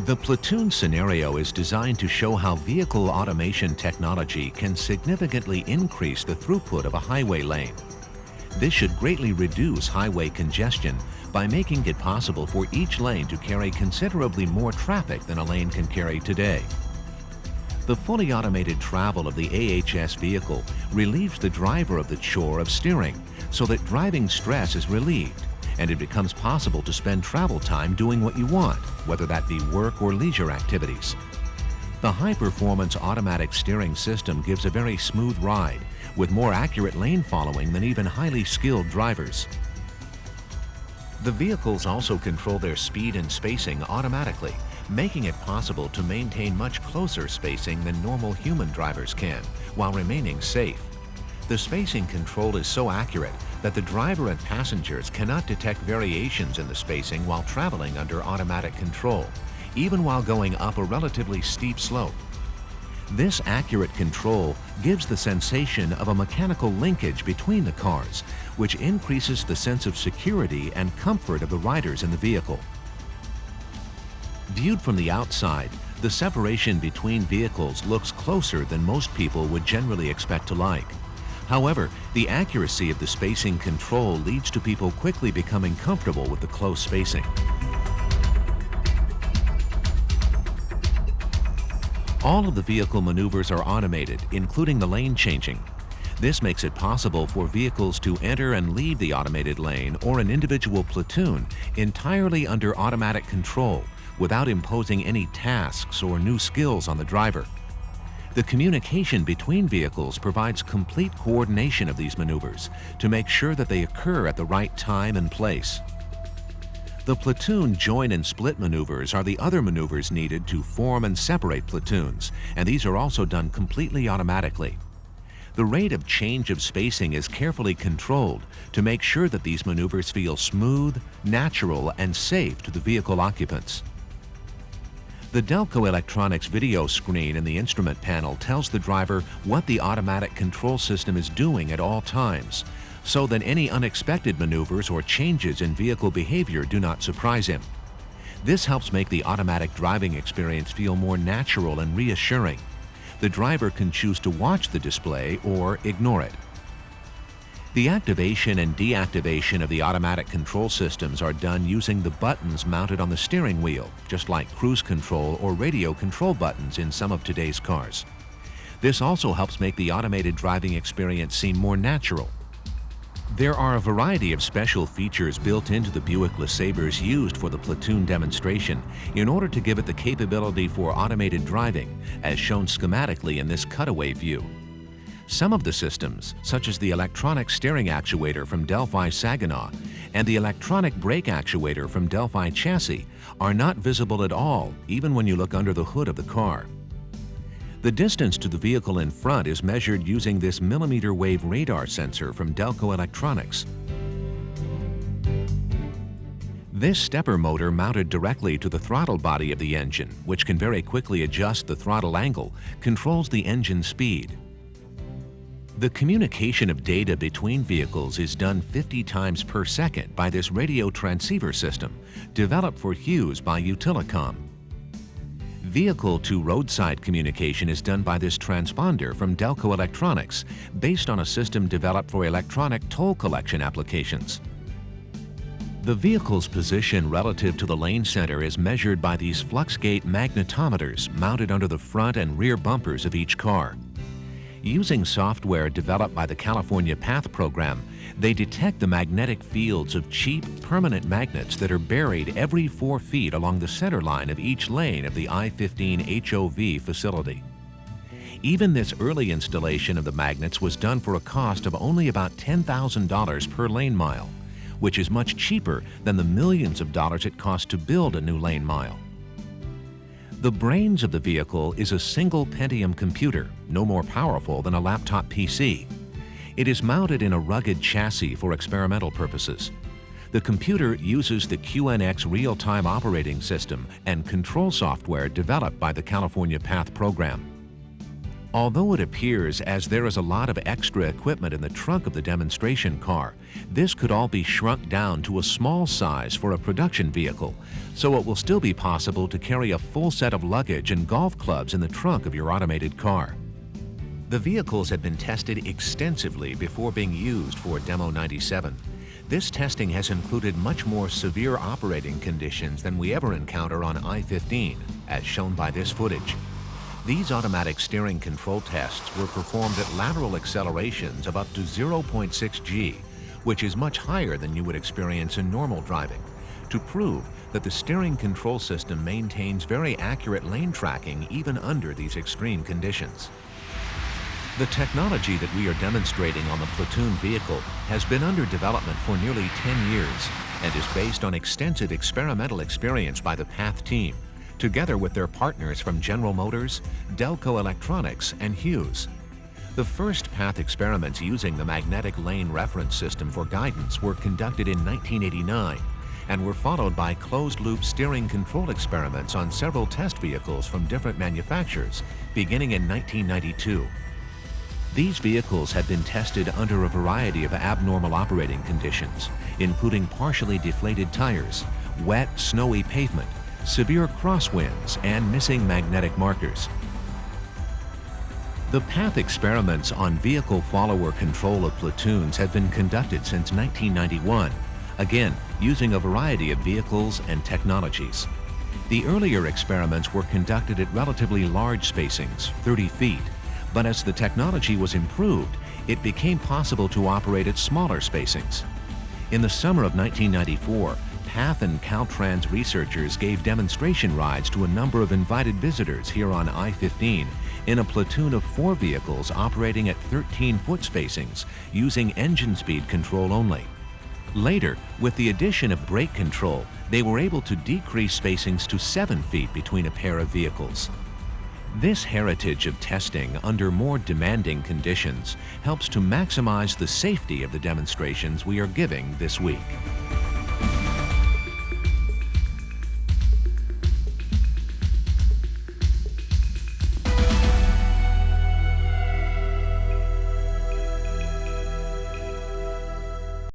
The Platoon scenario is designed to show how vehicle automation technology can significantly increase the throughput of a highway lane. This should greatly reduce highway congestion by making it possible for each lane to carry considerably more traffic than a lane can carry today. The fully automated travel of the AHS vehicle relieves the driver of the chore of steering so that driving stress is relieved, and it becomes possible to spend travel time doing what you want, whether that be work or leisure activities. The high-performance automatic steering system gives a very smooth ride, with more accurate lane following than even highly skilled drivers. The vehicles also control their speed and spacing automatically, making it possible to maintain much closer spacing than normal human drivers can, while remaining safe. The spacing control is so accurate that the driver and passengers cannot detect variations in the spacing while traveling under automatic control, even while going up a relatively steep slope. This accurate control gives the sensation of a mechanical linkage between the cars, which increases the sense of security and comfort of the riders in the vehicle. Viewed from the outside, the separation between vehicles looks closer than most people would generally expect to like. However, the accuracy of the spacing control leads to people quickly becoming comfortable with the close spacing. All of the vehicle maneuvers are automated, including the lane changing. This makes it possible for vehicles to enter and leave the automated lane or an individual platoon entirely under automatic control without imposing any tasks or new skills on the driver. The communication between vehicles provides complete coordination of these maneuvers to make sure that they occur at the right time and place. The platoon join and split maneuvers are the other maneuvers needed to form and separate platoons, and these are also done completely automatically. The rate of change of spacing is carefully controlled to make sure that these maneuvers feel smooth, natural, and safe to the vehicle occupants. The Delco Electronics video screen in the instrument panel tells the driver what the automatic control system is doing at all times, so that any unexpected maneuvers or changes in vehicle behavior do not surprise him. This helps make the automatic driving experience feel more natural and reassuring. The driver can choose to watch the display or ignore it. The activation and deactivation of the automatic control systems are done using the buttons mounted on the steering wheel, just like cruise control or radio control buttons in some of today's cars. This also helps make the automated driving experience seem more natural. There are a variety of special features built into the Buick LeSabres used for the Platoon demonstration in order to give it the capability for automated driving, as shown schematically in this cutaway view. Some of the systems, such as the electronic steering actuator from Delphi Saginaw and the electronic brake actuator from Delphi Chassis, are not visible at all, even when you look under the hood of the car. The distance to the vehicle in front is measured using this millimeter wave radar sensor from Delco Electronics. This stepper motor mounted directly to the throttle body of the engine, which can very quickly adjust the throttle angle, controls the engine speed. The communication of data between vehicles is done 50 times per second by this radio transceiver system, developed for Hughes by Utilicom. Vehicle-to-roadside communication is done by this transponder from Delco Electronics, based on a system developed for electronic toll collection applications. The vehicle's position relative to the lane center is measured by these fluxgate magnetometers mounted under the front and rear bumpers of each car. Using software developed by the California Path program, they detect the magnetic fields of cheap, permanent magnets that are buried every 4 feet along the center line of each lane of the I-15 HOV facility. Even this early installation of the magnets was done for a cost of only about $10,000 per lane mile, which is much cheaper than the millions of dollars it costs to build a new lane mile. The brains of the vehicle is a single Pentium computer, no more powerful than a laptop PC. It is mounted in a rugged chassis for experimental purposes. The computer uses the QNX real-time operating system and control software developed by the California Path program. Although it appears as there is a lot of extra equipment in the trunk of the demonstration car, this could all be shrunk down to a small size for a production vehicle, so it will still be possible to carry a full set of luggage and golf clubs in the trunk of your automated car. The vehicles had been tested extensively before being used for Demo 97. This testing has included much more severe operating conditions than we ever encounter on I-15, as shown by this footage. These automatic steering control tests were performed at lateral accelerations of up to 0.6 G, which is much higher than you would experience in normal driving, to prove that the steering control system maintains very accurate lane tracking even under these extreme conditions. The technology that we are demonstrating on the Platoon vehicle has been under development for nearly 10 years and is based on extensive experimental experience by the PATH team, together with their partners from General Motors, Delco Electronics, and Hughes. The first PATH experiments using the magnetic lane reference system for guidance were conducted in 1989 and were followed by closed-loop steering control experiments on several test vehicles from different manufacturers, beginning in 1992. These vehicles had been tested under a variety of abnormal operating conditions, including partially deflated tires, wet, snowy pavement, severe crosswinds, and missing magnetic markers. The PATH experiments on vehicle follower control of platoons have been conducted since 1991, again using a variety of vehicles and technologies. The earlier experiments were conducted at relatively large spacings, 30 feet, but as the technology was improved, it became possible to operate at smaller spacings. In the summer of 1994, PATH and Caltrans researchers gave demonstration rides to a number of invited visitors here on I-15 in a platoon of 4 vehicles operating at 13-foot spacings using engine speed control only. Later, with the addition of brake control, they were able to decrease spacings to 7 feet between a pair of vehicles. This heritage of testing under more demanding conditions helps to maximize the safety of the demonstrations we are giving this week.